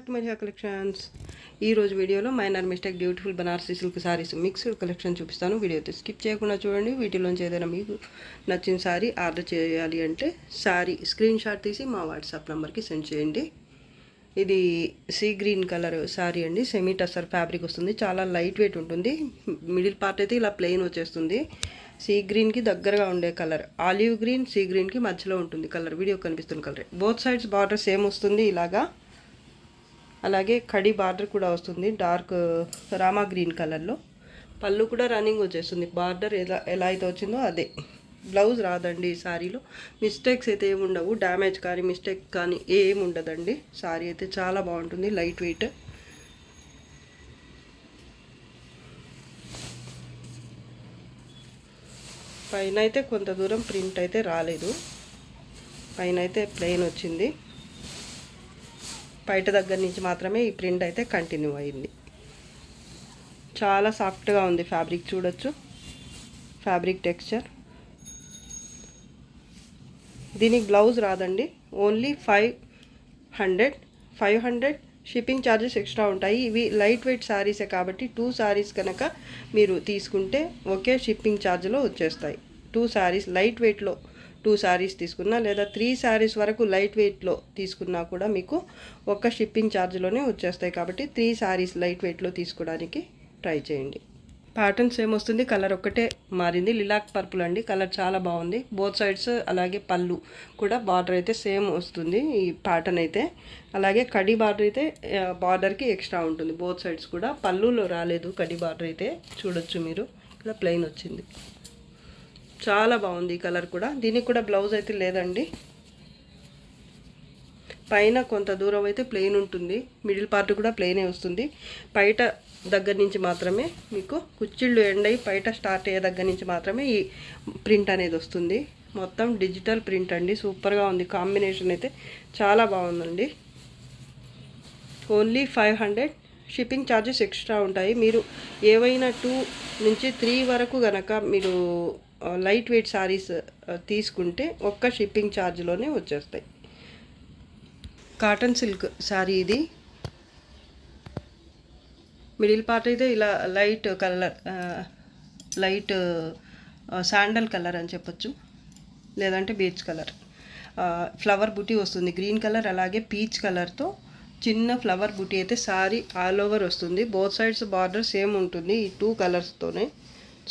Back to my hair collections. ఈరోజు వీడియోలో minor mistake beautiful Banarasi silk saris mixed collection చూపిస్తాను. Video అయితే స్కిప్ చేయకుండా చూడండి. వీటిలోంచి ఏదైనా మీకు నచ్చిన సారీ ఆర్డర్ చేయాలి అంటే సారీ స్క్రీన్ షాట్ తీసి మా వాట్సాప్ నెంబర్కి సెండ్ చేయండి. ఇది సీ గ్రీన్ కలర్ సారీ అండి. సెమీ టసర్ ఫ్యాబ్రిక్ వస్తుంది. చాలా లైట్ వెయిట్ ఉంటుంది. మిడిల్ పార్ట్ అయితే ఇలా ప్లెయిన్ వచ్చేస్తుంది. సీ గ్రీన్కి దగ్గరగా ఉండే కలర్. ఆలివ్ గ్రీన్ సీ గ్రీన్కి మధ్యలో ఉంటుంది కలర్. వీడియో కనిపిస్తున్న colour. Both sides border same వస్తుంది ఇలాగా. అలాగే కడి బార్డర్ కూడా వస్తుంది డార్క్ రామా గ్రీన్ కలర్లో. పళ్ళు కూడా రన్నింగ్ వచ్చేస్తుంది. బార్డర్ ఎలా అయితే వచ్చిందో అదే. బ్లౌజ్ రాదండి ఈ సారీలో. మిస్టేక్స్ అయితే ఏమి ఉండవు. డ్యామేజ్ కానీ మిస్టేక్ కానీ ఏమి ఉండదండి. సారీ అయితే చాలా బాగుంటుంది. Light weight. పైన అయితే కొంత దూరం ప్రింట్ అయితే రాలేదు. పైన అయితే ప్లెయిన్ వచ్చింది. బయట దగ్గర నుంచి మాత్రమే ఈ ప్రింట్ అయితే కంటిన్యూ అయింది. చాలా సాఫ్ట్గా ఉంది ఫ్యాబ్రిక్. చూడొచ్చు ఫ్యాబ్రిక్ టెక్స్చర్. దీనికి బ్లౌజ్ రాదండి. ఓన్లీ 500 షిప్పింగ్ ఛార్జెస్ ఎక్స్ట్రా ఉంటాయి. ఇవి లైట్ వెయిట్ శారీసే కాబట్టి 2 శారీస్ కనుక మీరు తీసుకుంటే ఒకే షిప్పింగ్ ఛార్జ్లో వచ్చేస్తాయి. 2 శారీస్ లైట్ వెయిట్లో 2 శారీస్ తీసుకున్నా లేదా 3 శారీస్ వరకు లైట్ వెయిట్లో తీసుకున్నా కూడా మీకు ఒక్క షిప్పింగ్ ఛార్జ్లోనే వచ్చేస్తాయి. కాబట్టి 3 శారీస్ లైట్ వెయిట్లో తీసుకోవడానికి ట్రై చేయండి. ప్యాటర్న్ సేమ్ వస్తుంది. కలర్ ఒక్కటే మారింది. లిలాక్ పర్పుల్ అండి. కలర్ చాలా బాగుంది. Both sides. అలాగే పళ్ళు కూడా బార్డర్ అయితే సేమ్ వస్తుంది ఈ ప్యాటర్న్ అయితే. అలాగే కడి బార్డర్ అయితే బార్డర్కి ఎక్స్ట్రా ఉంటుంది. బోత్ సైడ్స్ కూడా. పళ్ళులో రాలేదు కడి బార్డర్ అయితే. చూడొచ్చు మీరు. ఇలా ప్లెయిన్ వచ్చింది. చాలా బాగుంది ఈ కలర్ కూడా. దీనికి కూడా బ్లౌజ్ అయితే లేదండి. పైన కొంత దూరం అయితే ప్లెయిన్ ఉంటుంది. మిడిల్ పార్ట్ కూడా ప్లెయినే వస్తుంది. బయట దగ్గర నుంచి మాత్రమే మీకు కుచ్చిళ్ళు ఎండ్ అయ్యి బయట స్టార్ట్ అయ్యే దగ్గర నుంచి మాత్రమే ఈ ప్రింట్ అనేది వస్తుంది. మొత్తం డిజిటల్ ప్రింట్ అండి. సూపర్గా ఉంది. కాంబినేషన్ అయితే చాలా బాగుందండి. ఓన్లీ 500 షిప్పింగ్ ఛార్జెస్ ఎక్స్ట్రా ఉంటాయి. మీరు ఏవైనా 2 నుంచి 3 వరకు కనుక మీరు లైట్ వెయిట్ శారీస్ తీసుకుంటే ఒక్క షిప్పింగ్ ఛార్జ్లోనే వచ్చేస్తాయి. కాటన్ సిల్క్ శారీ ఇది. మిడిల్ పార్ట్ అయితే ఇలా light colour, light sandal colour అని చెప్పొచ్చు, లేదంటే బీచ్ కలర్. ఫ్లవర్ బుటీ వస్తుంది గ్రీన్ కలర్. అలాగే పీచ్ కలర్తో చిన్న ఫ్లవర్ బుటీ అయితే సారీ ఆల్ ఓవర్ వస్తుంది. బోత్ సైడ్స్ బార్డర్ సేమ్ ఉంటుంది ఈ 2 కలర్స్తోనే.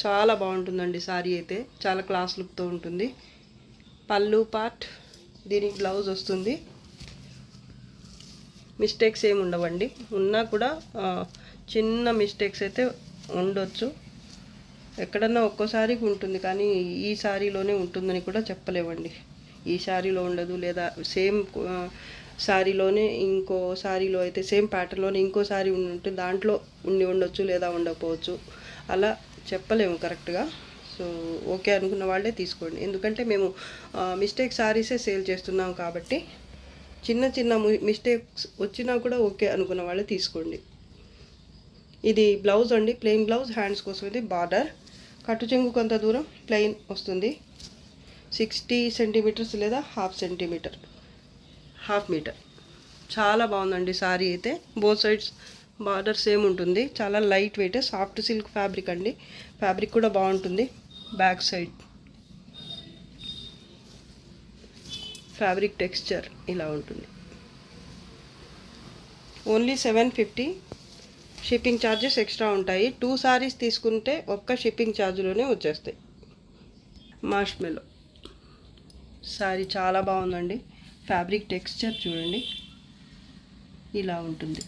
చాలా బాగుంటుందండి సారీ అయితే. చాలా క్లాస్ లుక్తో ఉంటుంది. పళ్ళు పార్ట్. దీనికి బ్లౌజ్ వస్తుంది. మిస్టేక్స్ ఏమి ఉండవండి. ఉన్నా కూడా చిన్న మిస్టేక్స్ అయితే ఉండొచ్చు. ఎక్కడన్నా ఒక్కోసారికి ఉంటుంది కానీ ఈ శారీలోనే ఉంటుందని కూడా చెప్పలేవండి. ఈ శారీలో ఉండదు, లేదా సేమ్ శారీలోనే ఇంకో శారీలో అయితే సేమ్ ప్యాటర్న్లోనే ఇంకో శారీ ఉంటే దాంట్లో ఉండొచ్చు లేదా ఉండకపోవచ్చు. అలా చెప్పలేము కరెక్ట్గా. సో ఓకే అనుకున్న వాళ్ళే తీసుకోండి. ఎందుకంటే మేము మిస్టేక్ శారీసే సేల్ చేస్తున్నాం కాబట్టి చిన్న చిన్న మిస్టేక్స్ వచ్చినా కూడా ఓకే అనుకున్న వాళ్ళే తీసుకోండి. ఇది బ్లౌజ్ అండి. Plain blouse. హ్యాండ్స్ కోసం ఇది బార్డర్. కట్టు చెంగు కొంత దూరం ప్లెయిన్ వస్తుంది. 60 సెంటీమీటర్స్ లేదా హాఫ్ మీటర్. చాలా బాగుందండి సారీ అయితే. బోత్ సైడ్స్ బార్డర్ సేమ్ ఉంటుంది. చాలా light weight soft silk fabric అండి. ఫ్యాబ్రిక్ కూడా బాగుంటుంది. బ్యాక్ సైడ్ ఫ్యాబ్రిక్ టెక్స్చర్ ఇలా ఉంటుంది. ఓన్లీ 750 షిప్పింగ్ ఛార్జెస్ ఎక్స్ట్రా ఉంటాయి. 2 సారీస్ తీసుకుంటే ఒక్క షిప్పింగ్ ఛార్జ్లోనే వచ్చేస్తాయి. మార్ష్మెలో సారీ చాలా బాగుందండి. ఫ్యాబ్రిక్ టెక్స్చర్ చూడండి ఇలా ఉంటుంది.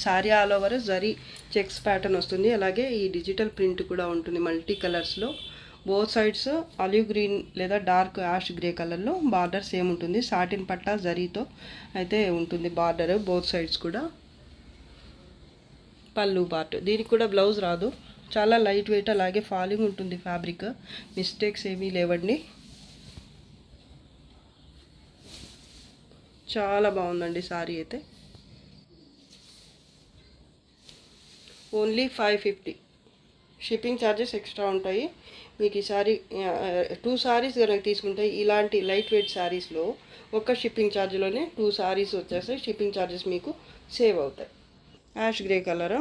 Sorry all over zari checks pattern వస్తుంది. అలాగే ఈ డిజిటల్ ప్రింట్ కూడా ఉంటుంది మల్టీ కలర్స్లో. బోత్ సైడ్స్ ఆలివ్ గ్రీన్ లేదా డార్క్ యాష్ గ్రే కలర్లో బార్డర్ సేమ్ ఉంటుంది. సాటిన్ పట్టా జరీతో అయితే ఉంటుంది బార్డర్ బోత్ సైడ్స్ కూడా. పళ్ళు పార్ట్. దీనికి కూడా బ్లౌజ్ రాదు. చాలా లైట్ వెయిట్. అలాగే ఫాలింగ్ ఉంటుంది ఫ్యాబ్రిక్. మిస్టేక్స్ ఏమీ లేవండి. చాలా బాగుందండి సారీ అయితే. ఓన్లీ 550 షిప్పింగ్ ఛార్జెస్ ఎక్స్ట్రా ఉంటాయి. మీకు ఈ సారీ 2 సారీస్ కనుక తీసుకుంటే ఇలాంటి లైట్ వెయిట్ సారీస్లో ఒక్క షిప్పింగ్ ఛార్జ్లోనే 2 సారీస్ వచ్చేస్తాయి. షిప్పింగ్ ఛార్జెస్ మీకు సేవ్ అవుతాయి. యాష్ గ్రే కలర్,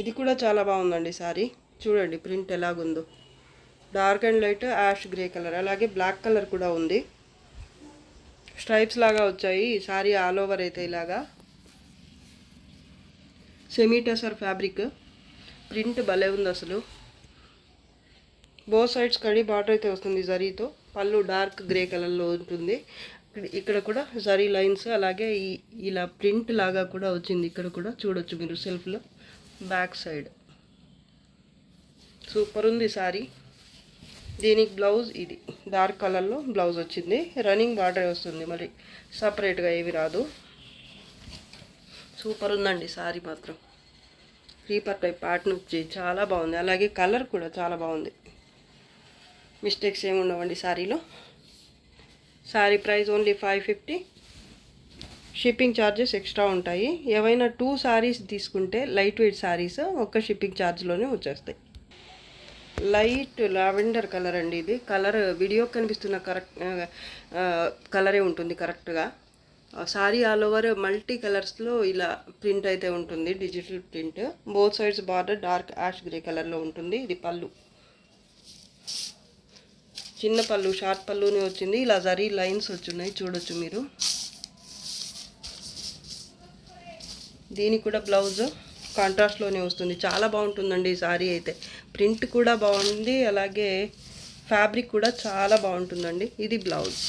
ఇది కూడా చాలా బాగుందండి సారీ. చూడండి ప్రింట్ ఎలాగుందో, dark and light ash grey colour, అలాగే బ్లాక్ కలర్ కూడా ఉంది. స్ట్రైప్స్ లాగా వచ్చాయి ఈ సారీ ఆల్ ఓవర్ అయితే. ఇలాగా సెమీ టసర్ ఫ్యాబ్రిక్, ప్రింట్ భలే ఉంది అసలు. బోత్ సైడ్స్ కడి బార్డర్ అయితే వస్తుంది జరీతో. పళ్ళు డార్క్ గ్రే కలర్లో ఉంటుంది. ఇక్కడ కూడా జరీ లైన్స్, అలాగే ఇలా ప్రింట్ లాగా కూడా వచ్చింది. ఇక్కడ కూడా చూడొచ్చు మీరు సెల్ఫ్లో బ్యాక్ సైడ్. సూపర్ ఉంది సారీ. దీనికి బ్లౌజ్ ఇది డార్క్ కలర్లో బ్లౌజ్ వచ్చింది. రన్నింగ్ బార్డర్ వస్తుంది, మరి సపరేట్గా ఏవి రాదు. సూపర్ ఉందండి సారీ మాత్రం. క్రీపర్ టైప్ ప్యాటర్న్ వచ్చి చాలా బాగుంది. అలాగే కలర్ కూడా చాలా బాగుంది. మిస్టేక్స్ ఏమి ఉండవండి సారీలో. Sari price only 550. Shipping charges extra ఉంటాయి. ఏవైనా 2 సారీస్ తీసుకుంటే లైట్ వెయిట్ సారీస్ ఒక్క షిప్పింగ్ ఛార్జ్లోనే వచ్చేస్తాయి. లైట్ లావెండర్ కలర్ అండి ఇది. కలర్ వీడియో కనిపిస్తున్న కలరే ఉంటుంది కరెక్ట్గా. సారీ ఆల్ ఓవర్ మల్టీ కలర్స్లో ఇలా ప్రింట్ అయితే ఉంటుంది, digital print. Both sides border dark ash grey కలర్లో ఉంటుంది. ఇది పళ్ళు, చిన్న పళ్ళు, షార్ట్ పళ్ళునే వచ్చింది. ఇలా జరీ లైన్స్ వచ్చున్నాయి, చూడొచ్చు మీరు. దీనికి కూడా బ్లౌజ్ కాంట్రాస్ట్లోనే వస్తుంది. చాలా బాగుంటుందండి ఈ సారీ అయితే. ప్రింట్ కూడా బాగుంది, అలాగే ఫ్యాబ్రిక్ కూడా చాలా బాగుంటుందండి. ఇది బ్లౌజ్.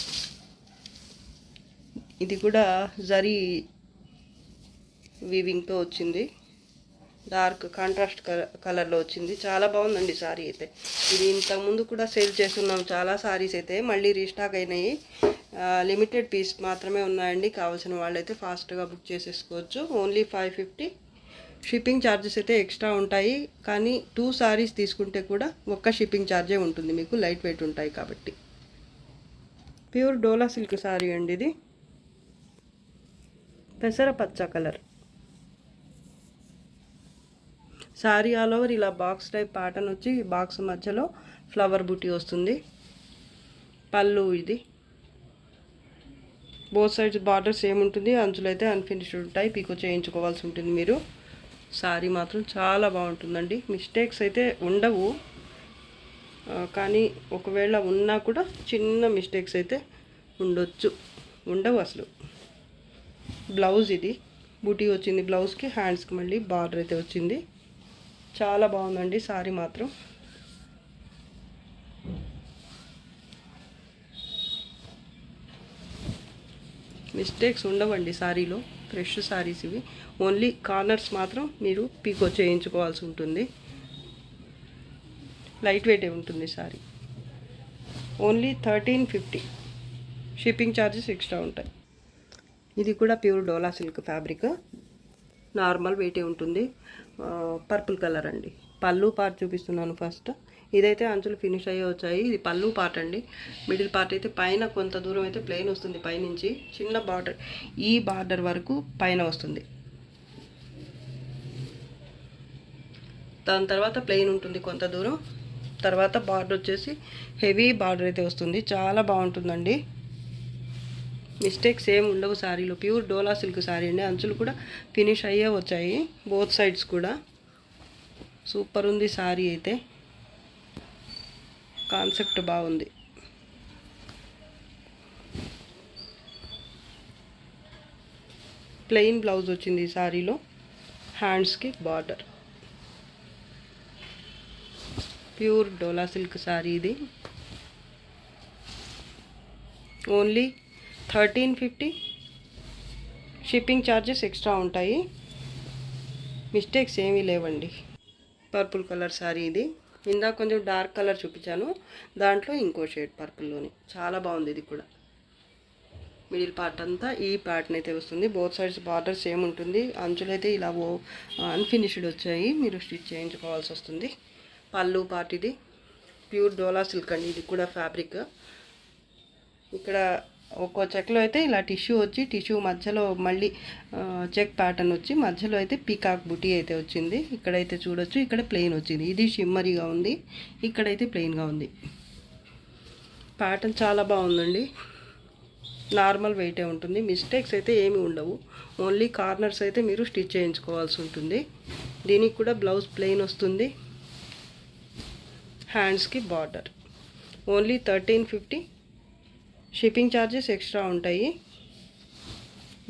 ఇది కూడా జరీ వీవింగ్తో వచ్చింది, డార్క్ కాంట్రాస్ట్ కలర్లో వచ్చింది. చాలా బాగుందండి సారీ అయితే. ఇది ఇంతకుముందు కూడా సేల్ చేస్తున్నాం చాలా సారీస్ అయితే, మళ్ళీ రీస్టాక్ అయినాయి. లిమిటెడ్ పీస్ మాత్రమే ఉన్నాయండి. కావాల్సిన వాళ్ళైతే ఫాస్ట్గా బుక్ చేసేసుకోవచ్చు. ఓన్లీ 550. షిప్పింగ్ ఛార్జెస్ అయితే ఎక్స్ట్రా ఉంటాయి, కానీ 2 సారీస్ తీసుకుంటే కూడా ఒక్క షిప్పింగ్ ఛార్జే ఉంటుంది మీకు, లైట్ వెయిట్ ఉంటాయి కాబట్టి. ప్యూర్ డోలా సిల్క్ సారీ అండి ఇది. పెసర పచ్చ కలర్ సారీ ఆల్ ఓవర్ ఇలా బాక్స్ టైప్ ప్యాటర్న్ వచ్చి బాక్స్ మధ్యలో ఫ్లవర్ బూటీ వస్తుంది. పళ్ళు ఇది. బోత్ సైడ్స్ బార్డర్ సేమ్ ఉంటుంది. అంచులు అయితే అన్ఫినిష్డ్ ఉంటాయి, పీకో చేయించుకోవాల్సి ఉంటుంది మీరు. సారీ మాత్రం చాలా బాగుంటుందండి. మిస్టేక్స్ అయితే ఉండవు, కానీ ఒకవేళ ఉన్నా కూడా చిన్న మిస్టేక్స్ అయితే ఉండవు అసలు. బ్లౌజ్ ఇది బూటీ వచ్చింది బ్లౌజ్కి, హ్యాండ్స్కి మళ్ళీ బార్డర్ అయితే వచ్చింది. చాలా బాగుందండి సారీ మాత్రం. మిస్టేక్స్ ఉండవండి సారీలో. ఫ్రెష్ సారీస్ ఇవి. ఓన్లీ కార్నర్స్ మాత్రం మీరు పీకో చేయించుకోవాల్సి ఉంటుంది. లైట్ వెయిటే ఉంటుంది sorry. Only 1350. Shipping charges extra ఉంటాయి. ఇది కూడా ప్యూర్ డోలా సిల్క్ ఫ్యాబ్రిక్, నార్మల్ వెయిటే ఉంటుంది. పర్పుల్ కలర్ అండి. పళ్ళు పార్ట్ చూపిస్తున్నాను ఫస్ట్. ఇదైతే అంచులు ఫినిష్ అయ్యి వచ్చాయి. ఇది పళ్ళు పార్ట్ అండి. మిడిల్ పార్ట్ అయితే పైన కొంత దూరం అయితే ప్లెయిన్ వస్తుంది, పైనుంచి చిన్న బార్డర్, ఈ బార్డర్ వరకు పైన వస్తుంది. దాని తర్వాత ప్లెయిన్ ఉంటుంది కొంత దూరం. తర్వాత బార్డర్ వచ్చేసి హెవీ బార్డర్ అయితే వస్తుంది. చాలా బాగుంటుందండి. మిస్టేక్స్ ఏమి ఉండవు సారీలో. ప్యూర్ డోలా సిల్క్ సారీ అండి. అంచులు కూడా ఫినిష్ అయ్యే వచ్చాయి, బోత్ సైడ్స్ కూడా. సూపర్ ఉంది సారీ అయితే. కాన్సెప్ట్ బాగుంది. ప్లెయిన్ బ్లౌజ్ వచ్చింది ఈ సారీలో. హ్యాండ్స్కి బార్డర్. ప్యూర్ డోలా సిల్క్ సారీ ఇది. ఓన్లీ 1350. షిప్పింగ్ ఛార్జెస్ ఎక్స్ట్రా ఉంటాయి. మిస్టేక్స్ ఏమీ లేవండి. పర్పుల్ కలర్ సారీ ఇది. ఇందాక కొంచెం డార్క్ కలర్ చూపించాను, దాంట్లో ఇంకో షేడ్ పర్పుల్లోని. చాలా బాగుంది ఇది కూడా. మిడిల్ పార్ట్ అంతా ఈ ప్యాటర్న్ అయితే వస్తుంది. బోత్ సైడ్స్ బార్డర్ సేమ్ ఉంటుంది. అంచులైతే ఇలా అన్ఫినిష్డ్ వచ్చాయి, మీరు స్టిచ్ చేయించుకోవాల్సి వస్తుంది. పళ్ళు పార్ట్ ఇది. ప్యూర్ డోలా సిల్క్ అండి. ఇది కూడా ఫ్యాబ్రిక్. ఇక్కడ ఒక్కో చెక్లో అయితే ఇలా టిష్యూ వచ్చి టిష్యూ మధ్యలో మళ్ళీ చెక్ ప్యాటర్న్ వచ్చి మధ్యలో అయితే పీకాక్ బుటీ అయితే వచ్చింది. ఇక్కడైతే చూడొచ్చు, ఇక్కడ ప్లెయిన్ వచ్చింది. ఇది షిమ్మరీగా ఉంది, ఇక్కడైతే ప్లెయిన్గా ఉంది. ప్యాటర్న్ చాలా బాగుందండి. నార్మల్ వెయిటే ఉంటుంది, మిస్టేక్స్ అయితే ఏమి ఉండవు. ఓన్లీ కార్నర్స్ అయితే మీరు స్టిచ్ చేయించుకోవాల్సి ఉంటుంది. దీనికి కూడా బ్లౌజ్ ప్లెయిన్ వస్తుంది. హ్యాండ్స్కి border only 1350. Shipping charges extra ఉంటాయి.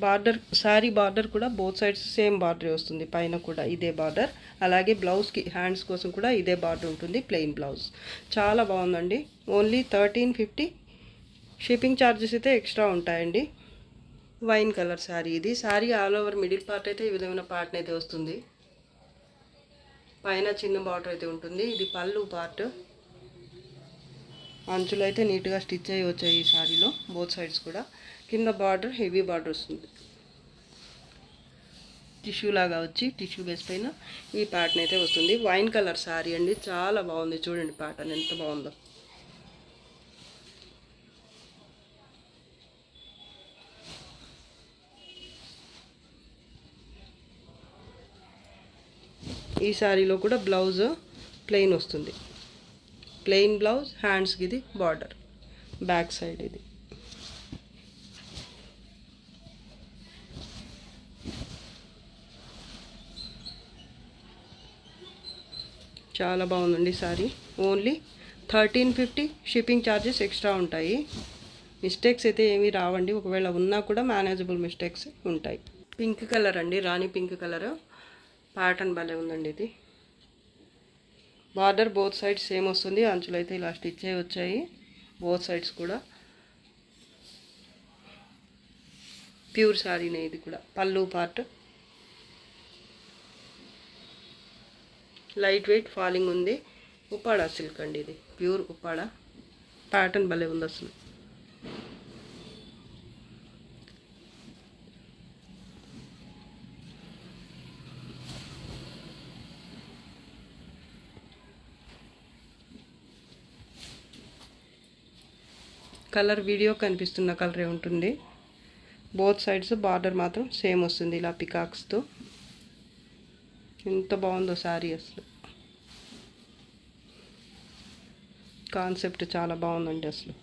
బార్డర్ శారీ బార్డర్ కూడా బోత్ సైడ్స్ సేమ్ బార్డర్ వస్తుంది. పైన కూడా ఇదే బార్డర్, అలాగే బ్లౌజ్కి హ్యాండ్స్ కోసం కూడా ఇదే బార్డర్ ఉంటుంది. ప్లెయిన్ బ్లౌజ్ చాలా బాగుందండి. ఓన్లీ 1350. షిప్పింగ్ ఛార్జెస్ అయితే ఎక్స్ట్రా ఉంటాయండి. వైన్ కలర్ శారీ ఇది. Sari all over middle part అయితే ఈ విధమైన పార్ట్ అయితే వస్తుంది. పైన చిన్న బార్డర్ అయితే ఉంటుంది. ఇది పళ్ళు పార్ట్. అంచులు అయితే నీట్గా స్టిచ్ అయ్యి వచ్చాయి ఈ శారీలో, బోత్ సైడ్స్ కూడా. కింద బార్డర్ హెవీ బార్డర్ వస్తుంది, టిష్యూ లాగా వచ్చి టిష్యూ బేస్ పైన ఈ ప్యాటర్న్ అయితే వస్తుంది. వైన్ కలర్ శారీ అండి, చాలా బాగుంది. చూడండి ప్యాటర్న్ ఎంత బాగుందో. ఈ శారీలో కూడా బ్లౌజ్ ప్లెయిన్ వస్తుంది. ప్లెయిన్ బ్లౌజ్, హ్యాండ్స్కి ఇది బార్డర్, బ్యాక్ సైడ్ ఇది. చాలా బాగుందండి sari. Only 1350. Shipping charges extra ఉంటాయి. మిస్టేక్స్ అయితే ఏమీ రావండి, ఒకవేళ ఉన్నా కూడా మేనేజబుల్ మిస్టేక్స్ ఉంటాయి. పింక్ కలర్ అండి, రాణి పింక్ కలర్. ప్యాటర్న్ భలే ఉందండి ఇది. బార్డర్ బోత్ సైడ్స్ సేమ్ వస్తుంది. అంచులు అయితే ఇలా స్టిచ్ అయ్యి వచ్చాయి బోత్ సైడ్స్ కూడా. ప్యూర్ శారీనే ఇది కూడా. పళ్ళు పార్ట్ లైట్ వెయిట్ ఫాలింగ్ ఉంది. ఉప్పాడ సిల్క్ అండి ఇది, ప్యూర్ ఉప్పాడ. ప్యాటర్న్ భలే ఉంది అసలు. కలర్ వీడియో కనిపిస్తున్న కలరే ఉంటుంది. బోత్ సైడ్స్ బార్డర్ మాత్రం సేమ్ వస్తుంది ఇలా పికాక్స్తో. ఎంత బాగుందో శారీ అసలు. కాన్సెప్ట్ చాలా బాగుందండి అసలు.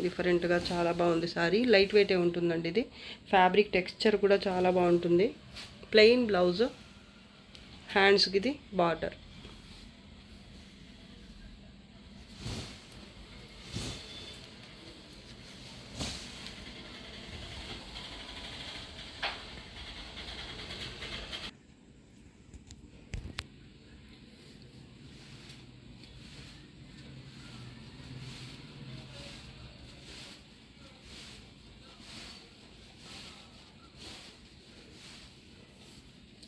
డిఫరెంట్గా చాలా బాగుంది శారీ. లైట్ వెయిటే ఉంటుందండి ఇది. ఫ్యాబ్రిక్ టెక్స్చర్ కూడా చాలా బాగుంటుంది. ప్లెయిన్ బ్లౌజ్, హ్యాండ్స్కి ఇది బార్డర్.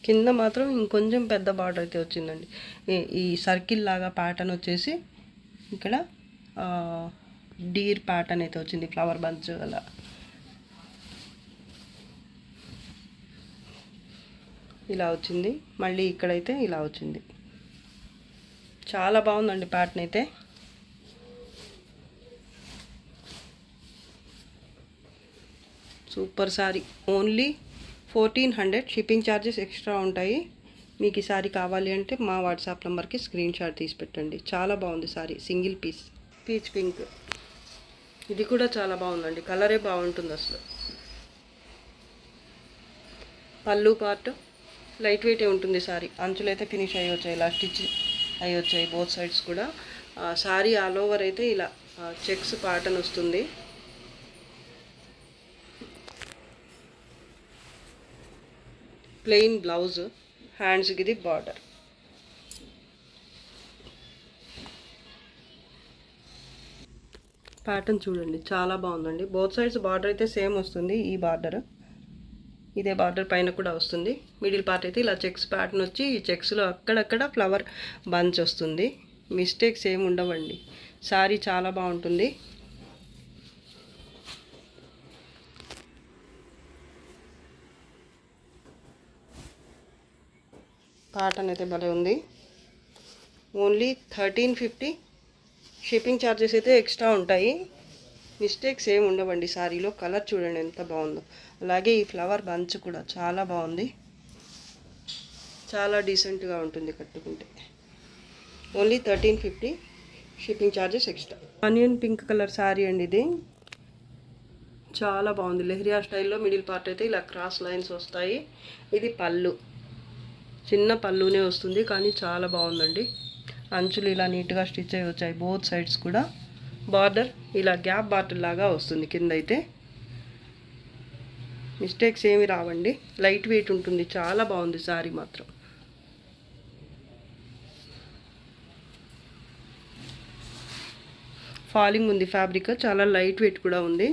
కింద మాత్రం ఇంకొంచెం పెద్ద బార్డర్ అయితే వచ్చిందండి. ఈ సర్కిల్ లాగా ప్యాటర్న్ వచ్చేసి ఇక్కడ డీర్ ప్యాటర్న్ అయితే వచ్చింది, ఫ్లవర్ బంచ్ అలా. ఇలా వచ్చింది. మళ్ళీ ఇక్కడైతే ఇలా వచ్చింది. చాలా బాగుందండి ప్యాటర్న్ అయితే. Super sari. Only 1400. Shipping charges extra ఉంటాయి. మీకు ఈ శారీ కావాలి అంటే మా వాట్సాప్ నెంబర్కి స్క్రీన్ షాట్ తీసి పెట్టండి. చాలా బాగుంది sari. Single piece. Peach pink. ఇది కూడా చాలా బాగుందండి, కలరే బాగుంటుంది అసలు. పళ్ళు పార్ట్ లైట్ వెయిటే ఉంటుంది శారీ. అంచులు అయితే ఫినిష్ అయ్యి వచ్చాయి, ఇలా స్టిచ్ అయ్యి వచ్చాయి బోత్ సైడ్స్ కూడా. శారీ ఆల్ ఓవర్ అయితే ఇలా చెక్స్ ప్యాటర్న్ వస్తుంది. ప్లెయిన్ బ్లౌజ్, హ్యాండ్స్కి ఇది బార్డర్. ప్యాటర్న్ చూడండి చాలా బాగుందండి. బోత్ సైడ్స్ బార్డర్ అయితే సేమ్ వస్తుంది. ఈ బార్డర్ ఇదే బార్డర్ పైన కూడా వస్తుంది. మిడిల్ పార్ట్ అయితే ఇలా చెక్స్ ప్యాటర్న్ వచ్చి ఈ చెక్స్లో అక్కడక్కడ ఫ్లవర్ బంచ్ వస్తుంది. మిస్టేక్స్ ఏమి ఉండవండి. శారీ చాలా బాగుంటుంది. కాటన్ అయితే భలే ఉంది. ఓన్లీ 1350. షిప్పింగ్ ఛార్జెస్ అయితే ఎక్స్ట్రా ఉంటాయి. మిస్టేక్స్ ఏమి ఉండవండి. సారీలో కలర్ చూడండి ఎంత బాగుందో. అలాగే ఈ ఫ్లవర్ బంచ్ కూడా చాలా బాగుంది. చాలా డీసెంట్గా ఉంటుంది కట్టుకుంటే. Only 1350. Shipping charges extra. Onion pink colour sari అండి ఇది. చాలా బాగుంది. లెహరియా స్టైల్లో మిడిల్ పార్ట్ అయితే ఇలా క్రాస్ లైన్స్ వస్తాయి. ఇది పళ్ళు, చిన్న పళ్ళునే వస్తుంది కానీ చాలా బాగుందండి. అంచులు ఇలా నీట్గా స్టిచ్ అయ్యి వచ్చాయి బోత్ సైడ్స్ కూడా. బార్డర్ ఇలా గ్యాప్ బార్డర్ లాగా వస్తుంది కింద అయితే. మిస్టేక్స్ ఏమి రావండి. లైట్ వెయిట్ ఉంటుంది. చాలా బాగుంది శారీ మాత్రం. ఫాలింగ్ ఉంది ఫ్యాబ్రిక్, చాలా లైట్ వెయిట్ కూడా ఉంది.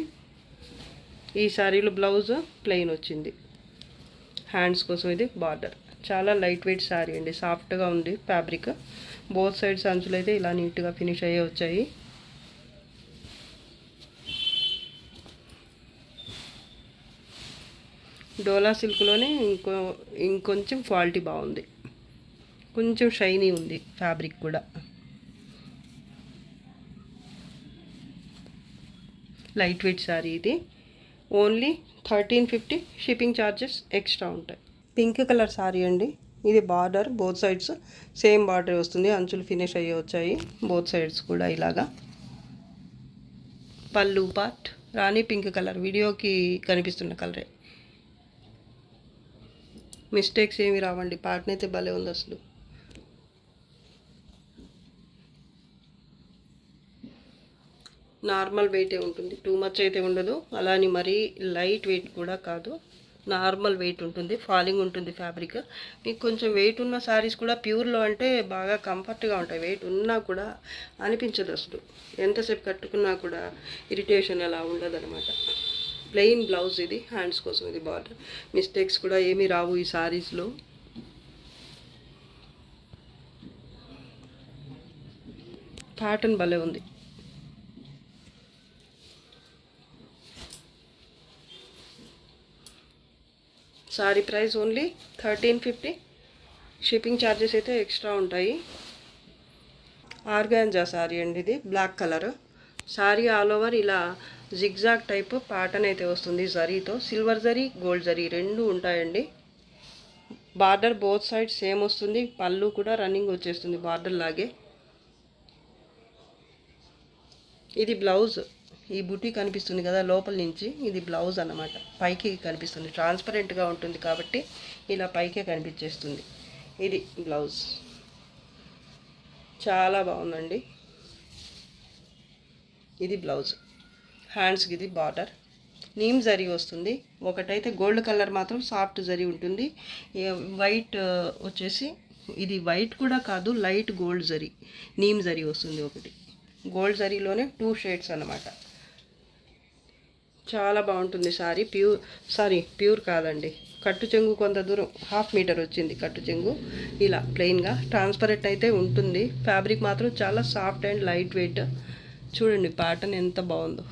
ఈ శారీలో బ్లౌజ్ ప్లెయిన్ వచ్చింది. హ్యాండ్స్ కోసం ఇది బార్డర్. చాలా లైట్ వెయిట్ శారీ అండి. సాఫ్ట్గా ఉంది ఫ్యాబ్రిక్. బోత్ సైడ్స్ అంచులు అయితే ఇలా నీట్గా ఫినిష్ అయ్యే వచ్చాయి. డోలా సిల్క్లోనే ఇంకొంచెం క్వాలిటీ బాగుంది. కొంచెం షైనీ ఉంది ఫ్యాబ్రిక్ కూడా. లైట్ వెయిట్ శారీ ఇది. ఓన్లీ 1350. షిప్పింగ్ ఛార్జెస్ ఎక్స్ట్రా ఉంటాయి. పింక్ కలర్ శారీ అండి ఇది. Border both sides same border వస్తుంది. అంచులు ఫినిష్ అయ్యి వచ్చాయి బోత్ సైడ్స్ కూడా ఇలాగా. పళ్ళు పార్ట్ రాణి పింక్ కలర్, వీడియోకి కనిపిస్తున్న కలరే. మిస్టేక్స్ ఏమి రావండి. పార్ట్ని అయితే భలే ఉంది అసలు. నార్మల్ వెయిటే ఉంటుంది. టూ మచ్ అయితే ఉండదు. అలా అని మరీ లైట్ వెయిట్ కూడా కాదు. నార్మల్ వెయిట్ ఉంటుంది. ఫాలింగ్ ఉంటుంది ఫ్యాబ్రిక్. మీకు కొంచెం వెయిట్ ఉన్న శారీస్ కూడా ప్యూర్లో అంటే బాగా కంఫర్ట్గా ఉంటాయి. వెయిట్ ఉన్నా కూడా అనిపించదు అసలు. ఎంతసేపు కట్టుకున్నా కూడా ఇరిటేషన్ అలా ఉండదు అనమాట. ప్లెయిన్ బ్లౌజ్ ఇది. హ్యాండ్స్ కోసం ఇది బార్డర్. మిస్టేక్స్ కూడా ఏమీ రావు ఈ శారీస్లో. ప్యాటర్న్ భలే ఉంది. Sari price only 1350. Shipping charges అయితే ఎక్స్ట్రా ఉంటాయి. ఆర్గాంజా శారీ అండి ఇది. Black colour sari. All over ఇలా జిగ్జాగ్ టైప్ ప్యాటర్న్ అయితే వస్తుంది జరీతో. సిల్వర్ జరీ, గోల్డ్ జరీ రెండు ఉంటాయండి. బార్డర్ బోత్ సైడ్ సేమ్ వస్తుంది. పళ్ళు కూడా రన్నింగ్ వచ్చేస్తుంది బార్డర్ లాగే. ఇది బ్లౌజ్. ఈ బుటీ కనిపిస్తుంది కదా లోపల నుంచి, ఇది బ్లౌజ్ అన్నమాట. పైకి కనిపిస్తుంది. ట్రాన్స్పరెంట్గా ఉంటుంది కాబట్టి ఇలా పైకే కనిపించేస్తుంది. ఇది బ్లౌజ్. చాలా బాగుందండి. ఇది బ్లౌజ్. హ్యాండ్స్కి ఇది బార్డర్. నీమ్ జరీ వస్తుంది. ఒకటైతే గోల్డ్ కలర్ మాత్రం సాఫ్ట్ జరీ ఉంటుంది. వైట్ వచ్చేసి ఇది వైట్ కూడా కాదు, light gold zari, neem zari వస్తుంది ఒకటి. గోల్డ్ జరీలోనే 2 షేడ్స్ అన్నమాట. చాలా బాగుంటుంది సారీ. ప్యూర్ కాదండి, కట్టు చెంగు కొంత దూరం 1/2 మీటర్ వచ్చింది కట్టు చెంగు. ఇలా ప్లెయిన్గా ట్రాన్స్పరెంట్ అయితే ఉంటుంది. ఫ్యాబ్రిక్ మాత్రం చాలా సాఫ్ట్ అండ్ లైట్ వెయిట్. చూడండి ప్యాటర్న్ ఎంత బాగుందో.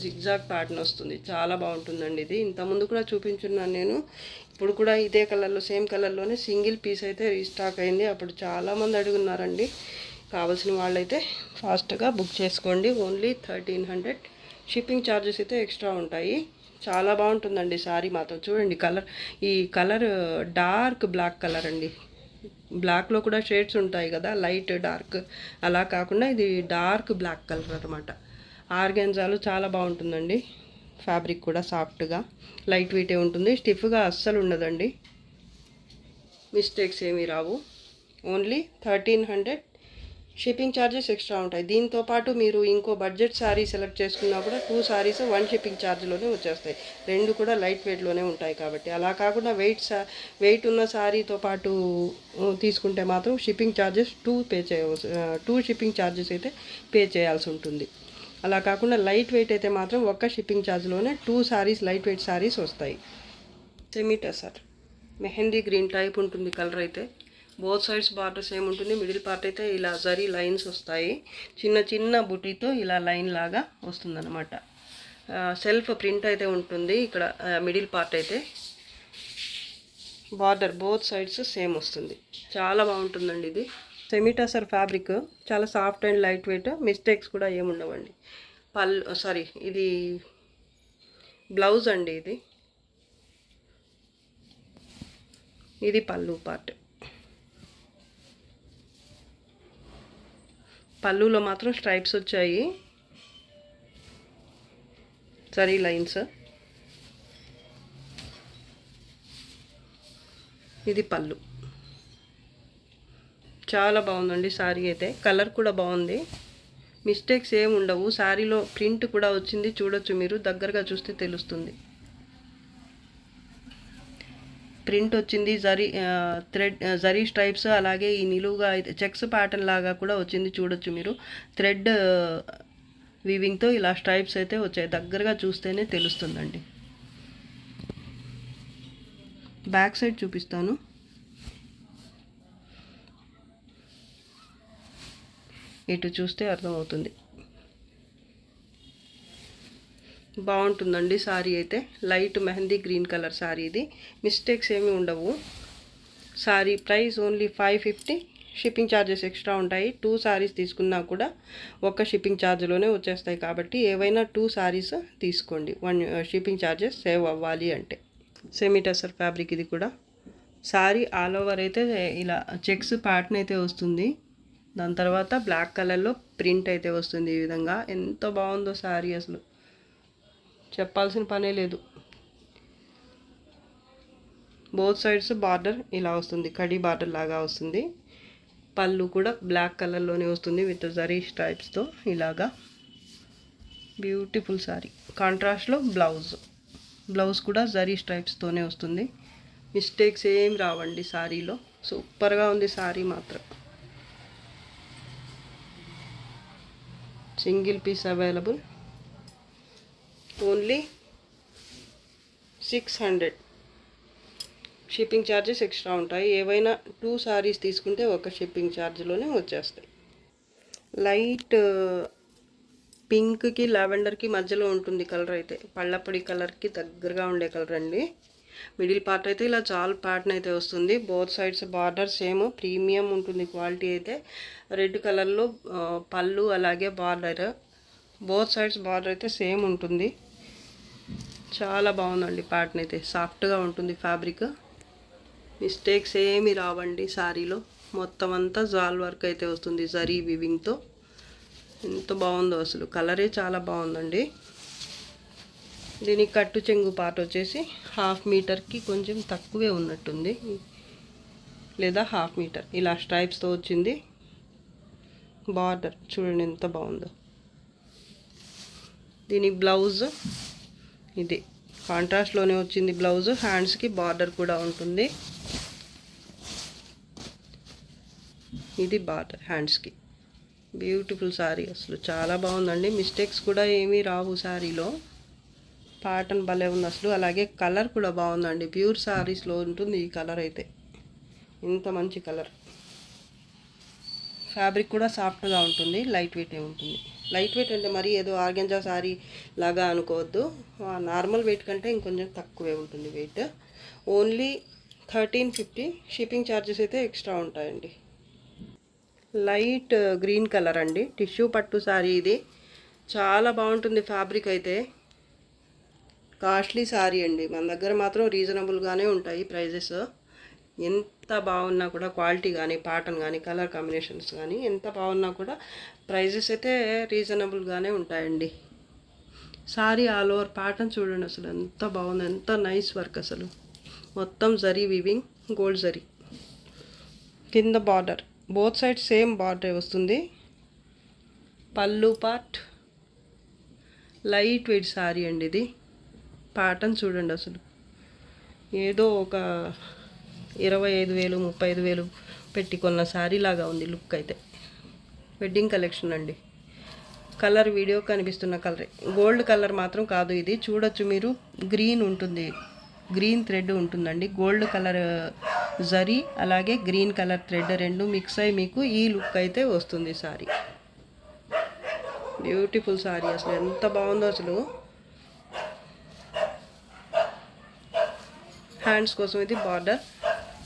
జిగ్జాగ్ ప్యాటర్న్ వస్తుంది. చాలా బాగుంటుందండి ఇది. ఇంతకుముందు కూడా చూపించున్నాను నేను. ఇప్పుడు కూడా ఇదే కలర్లో, సేమ్ కలర్లోనే సింగిల్ పీస్ అయితే రీస్టాక్ అయింది. అప్పుడు చాలామంది అడుగున్నారండి. కావాల్సిన వాళ్ళైతే ఫాస్ట్గా బుక్ చేసుకోండి. ఓన్లీ 1300. షిప్పింగ్ ఛార్జెస్ అయితే ఎక్స్ట్రా ఉంటాయి. చాలా బాగుంటుందండి శారీ మాత్రం. చూడండి కలర్. ఈ కలర్ డార్క్ బ్లాక్ కలర్ అండి. బ్లాక్లో కూడా షేడ్స్ ఉంటాయి కదా, లైట్ డార్క్. అలా కాకుండా ఇది డార్క్ బ్లాక్ కలర్ అనమాట. ఆర్గాన్జాలు చాలా బాగుంటుందండి. ఫ్యాబ్రిక్ కూడా సాఫ్ట్గా లైట్ వెయిటే ఉంటుంది. స్టిఫ్గా అస్సలు ఉండదండి. మిస్టేక్స్ ఏమీ రావు. ఓన్లీ 1300. షిప్పింగ్ ఛార్జెస్ ఎక్స్ట్రా ఉంటాయి. దీంతో పాటు మీరు ఇంకో బడ్జెట్ శారీ సెలెక్ట్ చేసుకున్నా కూడా 2 శారీస్ 1 షిప్పింగ్ ఛార్జ్లోనే వచ్చేస్తాయి. రెండు కూడా లైట్ వెయిట్లోనే ఉంటాయి కాబట్టి. అలా కాకుండా వెయిట్ ఉన్న శారీతో పాటు తీసుకుంటే మాత్రం షిప్పింగ్ ఛార్జెస్ 2 షిప్పింగ్ ఛార్జెస్ అయితే పే చేయాల్సి ఉంటుంది. అలా కాకుండా లైట్ వెయిట్ అయితే మాత్రం ఒక్క షిప్పింగ్ ఛార్జ్లోనే 2 శారీస్ లైట్ వెయిట్ శారీస్ వస్తాయి. Semi tussar mehndi green type ఉంటుంది కలర్ అయితే. బోత్ సైడ్స్ బార్డర్ సేమ్ ఉంటుంది. మిడిల్ పార్ట్ అయితే ఇలా జరీ లైన్స్ వస్తాయి. చిన్న చిన్న బుటీతో ఇలా లైన్ లాగా వస్తుందన్నమాట. సెల్ఫ్ ప్రింట్ అయితే ఉంటుంది ఇక్కడ మిడిల్ పార్ట్ అయితే. బార్డర్ బోత్ సైడ్స్ సేమ్ వస్తుంది. చాలా బాగుంటుందండి ఇది. సెమీ టసర్ ఫ్యాబ్రిక్, చాలా soft and light weight, mistakes కూడా ఏముండవండి. ఇది బ్లౌజ్ అండి. ఇది పళ్ళు పార్ట్. పళ్ళులో మాత్రం స్ట్రైప్స్ వచ్చాయి, జరీ లైన్స్. ఇది పళ్ళు. చాలా బాగుందండి శారీ అయితే. కలర్ కూడా బాగుంది, మిస్టేక్స్ ఏమి ఉండవు. శారీలో ప్రింట్ కూడా వచ్చింది, చూడొచ్చు మీరు, దగ్గరగా చూస్తే తెలుస్తుంది. ప్రింట్ వచ్చింది, జరీ స్ట్రైప్స్, అలాగే ఈ నిలువుగా చెక్స్ ప్యాటర్న్ లాగా కూడా వచ్చింది, చూడొచ్చు మీరు. థ్రెడ్ వీవింగ్తో ఇలా స్ట్రైప్స్ అయితే వచ్చాయి, దగ్గరగా చూస్తేనే తెలుస్తుందండి. బ్యాక్ సైడ్ చూపిస్తాను. ఇటు చూస్తే అర్థమవుతుంది. బాగుంటుందండి శారీ అయితే. Light mehndi green colour sari ఇది. మిస్టేక్స్ ఏమీ ఉండవు. Sari price only 550. Shipping charges extra ఉంటాయి. 2 శారీస్ తీసుకున్నా కూడా ఒక షిప్పింగ్ ఛార్జ్లోనే వచ్చేస్తాయి. కాబట్టి ఏవైనా 2 శారీస్ తీసుకోండి, 1 షిప్పింగ్ ఛార్జెస్ సేవ్ అవ్వాలి అంటే. సెమీ టసర్ ఫ్యాబ్రిక్ ఇది కూడా. శారీ ఆల్ ఓవర్ అయితే ఇలా చెక్స్ ప్యాటర్న్ అయితే వస్తుంది. దాని తర్వాత బ్లాక్ కలర్లో ప్రింట్ అయితే వస్తుంది. ఈ విధంగా ఎంత బాగుందో శారీ, అసలు చెప్పాల్సిన పనే లేదు. బోత్ సైడ్స్ బార్డర్ ఇలా వస్తుంది, కడీ బార్డర్ లాగా వస్తుంది. పళ్ళు కూడా బ్లాక్ కలర్లోనే వస్తుంది విత్ జరీ స్ట్రైప్స్తో ఇలాగా. బ్యూటిఫుల్ శారీ. కాంట్రాస్ట్లో బ్లౌజ్ కూడా జరీ స్ట్రైప్స్తోనే వస్తుంది. మిస్టేక్స్ ఏం రావండి శారీలో. సూపర్గా ఉంది శారీ మాత్రం. Single piece available, only 600. Shipping charges extra ఉంటాయి. ఏవైనా 2 శారీస్ తీసుకుంటే ఒక షిప్పింగ్ ఛార్జ్లోనే వచ్చేస్తాయి. లైట్ పింక్కి లావెండర్కి మధ్యలో ఉంటుంది కలర్ అయితే. పళ్ళపొడి కలర్కి దగ్గరగా ఉండే కలర్ అండి. మిడిల్ పార్ట్ అయితే ఇలా చాలా ప్యాటర్న్ అయితే వస్తుంది. Both sides border same premium ఉంటుంది క్వాలిటీ అయితే. రెడ్ కలర్లో పళ్ళు, అలాగే బార్డర్, బోత్ సైడ్స్ బార్డర్ అయితే సేమ్ ఉంటుంది. చాలా బాగుందండి ప్యాటర్న్ అయితే. సాఫ్ట్గా ఉంటుంది ఫ్యాబ్రిక్. మిస్టేక్స్ ఏమి రావండి శారీలో. మొత్తం అంతా జాల్ వర్క్ అయితే వస్తుంది జరీ వివింగ్తో. ఎంత బాగుందో అసలు. కలరే చాలా బాగుందండి. దీనికి కట్టు చెంగు పార్ట్ వచ్చేసి 1/2 మీటర్కి కొంచెం తక్కువే ఉన్నట్టుంది, లేదా 1/2 మీటర్. ఇలా స్ట్రైప్స్తో వచ్చింది. బార్డర్ చూడండి ఎంత బాగుందో. దీని బ్లౌజ్ ఇది కాంట్రాస్ట్లోనే వచ్చింది బ్లౌజ్. హ్యాండ్స్కి బార్డర్ కూడా ఉంటుంది. ఇది బార్డర్ హ్యాండ్స్కి. బ్యూటిఫుల్ శారీ, అసలు చాలా బాగుందండి. మిస్టేక్స్ కూడా ఏమీ రావు శారీలో. ప్యాటర్న్ భలే ఉంది అసలు. అలాగే కలర్ కూడా బాగుందండి. ప్యూర్ శారీస్లో ఉంటుంది ఈ కలర్ అయితే. ఇంత మంచి కలర్. ఫ్యాబ్రిక్ కూడా సాఫ్ట్గా ఉంటుంది, లైట్ వెయిట్ ఉంటుంది. లైట్ వెయిట్ అంటే మరి ఏదో ఆర్గెంజా శారీ లాగా అనుకోవద్దు. నార్మల్ వెయిట్ కంటే ఇంకొంచెం తక్కువే ఉంటుంది వెయిట్. ఓన్లీ 1350. షిప్పింగ్ ఛార్జెస్ అయితే ఎక్స్ట్రా ఉంటాయండి. లైట్ గ్రీన్ కలర్ అండి. టిష్యూ పట్టు శారీ ఇది. చాలా బాగుంటుంది ఫ్యాబ్రిక్ అయితే. కాస్ట్లీ శారీ అండి. మన దగ్గర మాత్రం రీజనబుల్గానే ఉంటాయి ప్రైజెస్. ఎంత బాగున్నా కూడా క్వాలిటీ కానీ, ప్యాటర్న్ కానీ, కలర్ కాంబినేషన్స్ కానీ ఎంత బాగున్నా కూడా ప్రైజెస్ అయితే రీజనబుల్గానే ఉంటాయండి. శారీ ఆల్ ఓవర్ ప్యాటర్న్ చూడండి అసలు ఎంత బాగుంది, ఎంత నైస్ వర్క్ అసలు. మొత్తం జరీ వీవింగ్, గోల్డ్ జరీ. కింద border both side same border వస్తుంది. పళ్ళు పార్ట్ లైట్ వెయిట్ శారీ అండి ఇది. ప్యాటర్న్ చూడండి అసలు. ఏదో ఒక 25,000 35,000 పెట్టి కొన్న శారీ లాగా ఉంది లుక్ అయితే. వెడ్డింగ్ కలెక్షన్ అండి. కలర్ వీడియో కనిపిస్తున్న కలరే, గోల్డ్ కలర్ మాత్రం కాదు ఇది. చూడొచ్చు మీరు, గ్రీన్ ఉంటుంది, గ్రీన్ థ్రెడ్ ఉంటుందండి. గోల్డ్ కలర్ జరీ అలాగే గ్రీన్ కలర్ థ్రెడ్ రెండు మిక్స్ అయ్యి మీకు ఈ లుక్ అయితే వస్తుంది శారీ. బ్యూటిఫుల్ శారీ, అసలు ఎంత బాగుందో అసలు. హ్యాండ్స్ కోసం ఇది బార్డర్,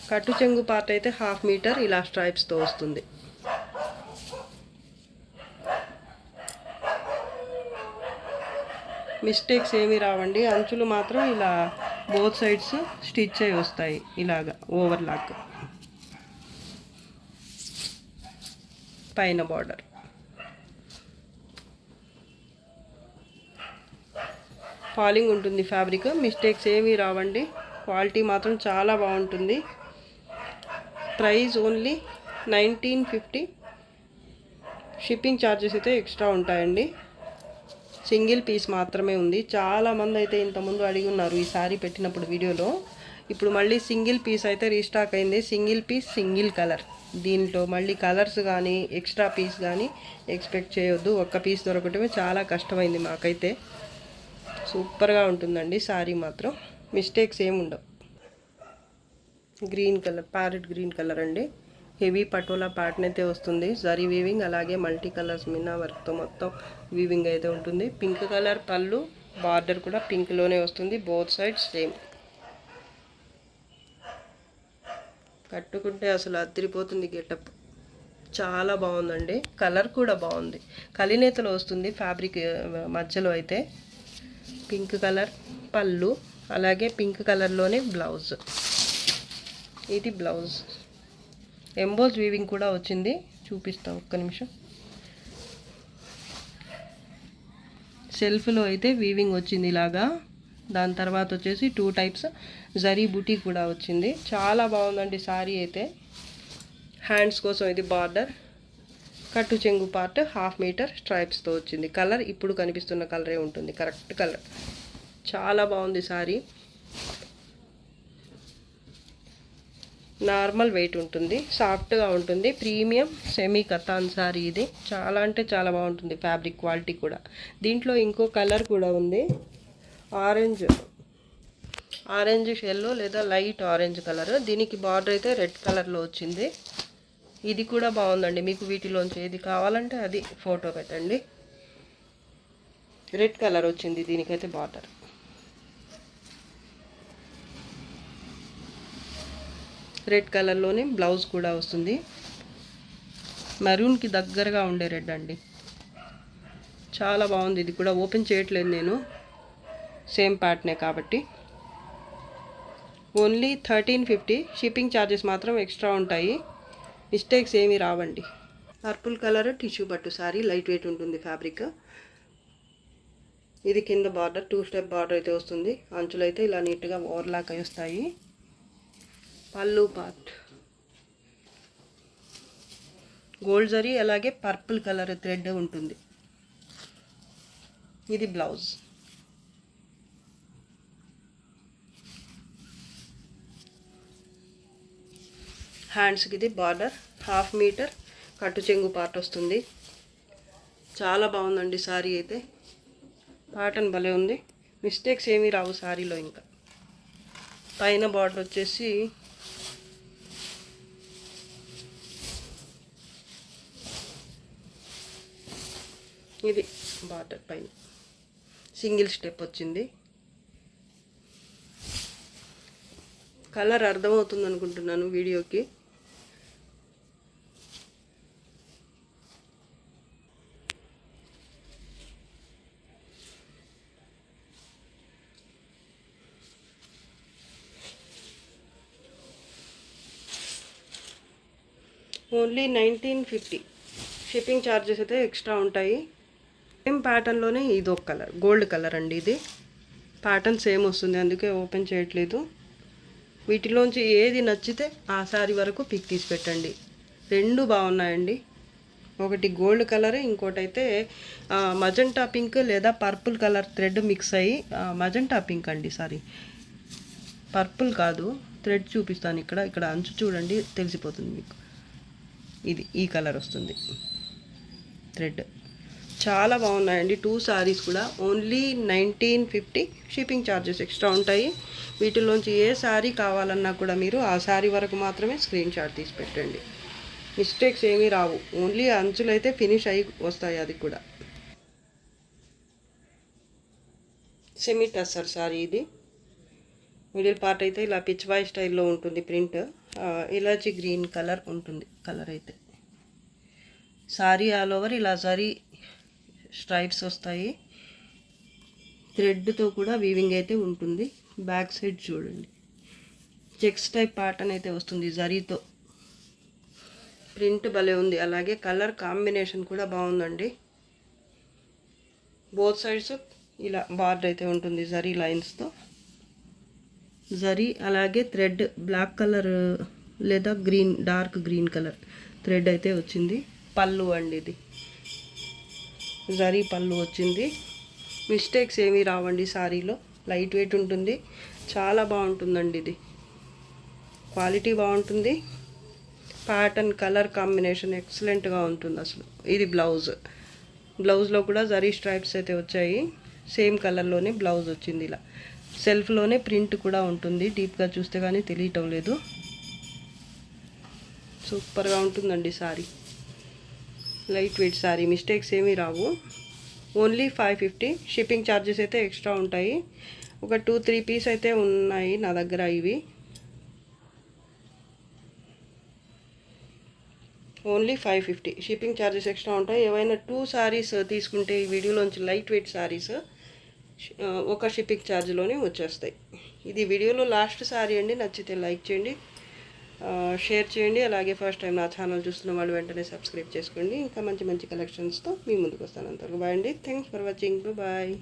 కట్టు చెంగు పార్ట్ అయితే 1/2 మీటర్ ఇలా స్ట్రైప్స్తో వస్తుంది. మిస్టేక్స్ ఏమీ రావండి. అంచులు మాత్రం ఇలా బోత్ సైడ్స్ స్టిచ్ అయి వస్తాయి, ఇలాగా ఓవర్లాక్. పైన బార్డర్ ఫాలింగ్ ఉంటుంది ఫ్యాబ్రిక్. మిస్టేక్స్ ఏమీ రావండి. క్వాలిటీ మాత్రం చాలా బాగుంటుంది. Price only 1950. షిప్పింగ్ ఛార్జెస్ అయితే ఎక్స్ట్రా ఉంటాయండి. సింగిల్ పీస్ మాత్రమే ఉంది. చాలామంది అయితే ఇంతకుముందు అడిగి ఉన్నారు ఈ సారీ పెట్టినప్పుడు వీడియోలో. ఇప్పుడు మళ్ళీ సింగిల్ పీస్ అయితే రీస్టాక్ అయింది. Single piece, single colour. దీంట్లో మళ్ళీ కలర్స్ కానీ ఎక్స్ట్రా పీస్ కానీ ఎక్స్పెక్ట్ చేయొద్దు. ఒక్క పీస్ దొరకటమే చాలా కష్టమైంది మాకైతే. సూపర్గా ఉంటుందండి సారీ మాత్రం. మిస్టేక్స్ ఏమి ఉండవు. Green colour, parrot green colour అండి. హెవీ పటోలా ప్యాటర్న్ అయితే వస్తుంది. జరీ వీవింగ్, అలాగే మల్టీ కలర్స్ మిన్నా వర్క్తో మొత్తం వీవింగ్ అయితే ఉంటుంది. పింక్ కలర్ పళ్ళు, బార్డర్ కూడా పింక్లోనే వస్తుంది. Both sides same. కట్టుకుంటే అసలు అదిరిపోతుంది గెటప్. చాలా బాగుందండి. కలర్ కూడా బాగుంది. కలినేతలో వస్తుంది ఫ్యాబ్రిక్ మధ్యలో అయితే. పింక్ కలర్ పళ్ళు, అలాగే పింక్ కలర్లోనే బ్లౌజ్. ఇది బ్లౌజ్. ఎంబోస్ వీవింగ్ కూడా వచ్చింది, చూపిస్తాం ఒక్క నిమిషం. సెల్ఫ్లో అయితే వీవింగ్ వచ్చింది ఇలాగా. దాని తర్వాత వచ్చేసి 2 టైప్స్ జరీ బూటీ కూడా వచ్చింది. చాలా బాగుందండి సారీ అయితే. హ్యాండ్స్ కోసం ఇది బార్డర్. కట్టు చెంగు పార్ట్ 1/2 మీటర్ స్ట్రైప్స్తో వచ్చింది. కలర్ ఇప్పుడు కనిపిస్తున్న కలరే ఉంటుంది, కరెక్ట్ కలర్. చాలా బాగుంది సారీ. నార్మల్ వెయిట్ ఉంటుంది, సాఫ్ట్గా ఉంటుంది. ప్రీమియం సెమీ కతాన్ సారీ ఇది. చాలా అంటే చాలా బాగుంటుంది ఫ్యాబ్రిక్ క్వాలిటీ కూడా. దీంట్లో ఇంకో కలర్ కూడా ఉంది, ఆరెంజ్ షెల్లో లేదా లైట్ ఆరెంజ్ కలర్. దీనికి బార్డర్ అయితే రెడ్ కలర్లో వచ్చింది. ఇది కూడా బాగుందండి. మీకు వీటిలోంచి ఏది కావాలంటే అది ఫోటో పెట్టండి. రెడ్ కలర్ వచ్చింది దీనికైతే బార్డర్. రెడ్ కలర్లోనే బ్లౌజ్ కూడా వస్తుంది. మెరూన్కి దగ్గరగా ఉండే రెడ్ అండి. చాలా బాగుంది. ఇది కూడా ఓపెన్ చేయట్లేదు నేను, సేమ్ ప్యాటర్నే కాబట్టి. ఓన్లీ 1350. షిప్పింగ్ ఛార్జెస్ మాత్రం ఎక్స్ట్రా ఉంటాయి. మిస్టేక్స్ ఏమీ రావండి. పర్పుల్ కలర్ టిష్యూ పట్టు సారీ, లైట్ వెయిట్ ఉంటుంది ఫ్యాబ్రిక్. ఇది కింద బార్డర్ 2 స్టెప్ బార్డర్ అయితే వస్తుంది. అంచులు అయితే ఇలా నీట్గా ఓవర్లాక్ అయి వస్తాయి. పళ్ళు పార్ట్ గోల్డ్ జరీ, అలాగే పర్పుల్ కలర్ థ్రెడ్ ఉంటుంది. ఇది బ్లౌజ్. హ్యాండ్స్కి ఇది బార్డర్ 1/2 మీటర్ కట్టు చెంగు పార్ట్ వస్తుంది. చాలా బాగుందండి సారీ అయితే. ప్యాటర్న్ భలే ఉంది. మిస్టేక్స్ ఏమీ రావు సారీలో. ఇంకా పైన బార్డర్ వచ్చేసి ఇది బార్డర్ పైన సింగిల్ స్టెప్ వచ్చింది. కలర్ అర్థమవుతుంది అనుకుంటున్నాను వీడియోకి. ఓన్లీ 1950. షిప్పింగ్ ఛార్జెస్ అయితే ఎక్స్ట్రా ఉంటాయి. సేమ్ ప్యాటర్న్లోనే ఇది ఒక కలర్, గోల్డ్ కలర్ అండి. ఇది ప్యాటర్న్ సేమ్ వస్తుంది, అందుకే ఓపెన్ చేయట్లేదు. వీటిలోంచి ఏది నచ్చితే ఆ సారీ వరకు పిక్ తీసి పెట్టండి. 2 బాగున్నాయండి. ఒకటి గోల్డ్ కలర్, ఇంకోటి అయితే మజంటా పింక్ లేదా పర్పుల్ కలర్ థ్రెడ్ మిక్స్ అయ్యి మజంటా పింక్ అండి. సారీ, పర్పుల్ కాదు. థ్రెడ్ చూపిస్తాను. ఇక్కడ అంచు చూడండి, తెలిసిపోతుంది మీకు. ఇది ఈ కలర్ వస్తుంది థ్రెడ్. చాలా బాగున్నాయండి 2 సారీస్ కూడా. ఓన్లీ 1950. షిప్పింగ్ ఛార్జెస్ ఎక్స్ట్రా ఉంటాయి. వీటిలోంచి ఏ సారీ కావాలన్నా కూడా మీరు ఆ సారీ వరకు మాత్రమే స్క్రీన్ షాట్ తీసి పెట్టండి. మిస్టేక్స్ ఏమీ రావు. ఓన్లీ అంచులు అయితే ఫినిష్ అయ్యి వస్తాయి. అది కూడా సెమీ టస్సర్ సారీ ఇది. మిడిల్ పార్ట్ అయితే ఇలా పిచ్ బాయ్ స్టైల్లో ఉంటుంది ప్రింట్. ఇలాచి గ్రీన్ కలర్ ఉంటుంది. కలర్ అయితే సారీ ఆల్ ఓవర్ ఇలా జరీ స్ట్రైప్స్ వస్తాయి. థ్రెడ్తో కూడా వీవింగ్ అయితే ఉంటుంది. బ్యాక్ సైడ్ చూడండి, చెక్స్ టైప్ ప్యాటర్న్ అయితే వస్తుంది జరీతో. ప్రింట్ భలే ఉంది. అలాగే కలర్ కాంబినేషన్ కూడా బాగుందండి. బోత్ సైడ్స్ ఇలా బార్డర్ అయితే ఉంటుంది జరీ లైన్స్తో. జరీ అలాగే థ్రెడ్ బ్లాక్ కలర్ లేదా green, dark green colour thread అయితే వచ్చింది. పళ్ళు అండి, ఇది జరీ పళ్ళు వచ్చింది. మిస్టేక్స్ ఏమీ రావండి సారీలో. లైట్ వెయిట్ ఉంటుంది, చాలా బాగుంటుందండి. ఇది క్వాలిటీ బాగుంటుంది. ప్యాటర్న్ కలర్ కాంబినేషన్ ఎక్సలెంట్గా ఉంటుంది అసలు. ఇది బ్లౌజ్లో కూడా జరీ స్ట్రైప్స్ అయితే వచ్చాయి. సేమ్ కలర్లోనే బ్లౌజ్ వచ్చింది. ఇలా సెల్ఫ్లోనే ప్రింట్ కూడా ఉంటుంది. డీప్గా చూస్తే కానీ తెలియటం లేదు. సూపర్గా ఉంటుందండి sorry. Light weight sorry, mistakes ఏమీ రావు. ఓన్లీ 550. షిప్పింగ్ ఛార్జెస్ అయితే ఎక్స్ట్రా ఉంటాయి. ఒక 2-3 పీస్ అయితే ఉన్నాయి నా దగ్గర. ఇవి ఓన్లీ 550. షిప్పింగ్ ఛార్జెస్ ఎక్స్ట్రా ఉంటాయి. ఏవైనా 2 సారీస్ తీసుకుంటే ఈ వీడియోలోంచి లైట్ వెయిట్ సారీస్ ఒక షిప్పింగ్ ఛార్జ్లోనే వచ్చేస్తాయి. ఇది వీడియోలో లాస్ట్ సారీ అండి. నచ్చితే లైక్ చేయండి, షేర్ చేయండి. అలాగే ఫస్ట్ టైం నా ఛానల్ చూస్తున్న వాళ్ళు వెంటనే సబ్స్క్రైబ్ చేసుకోండి. ఇంకా మంచి మంచి కలెక్షన్స్తో మీ ముందుకు వస్తాను. అంతవరకు బాయ్ అండి. Thanks for watching. బాయ్.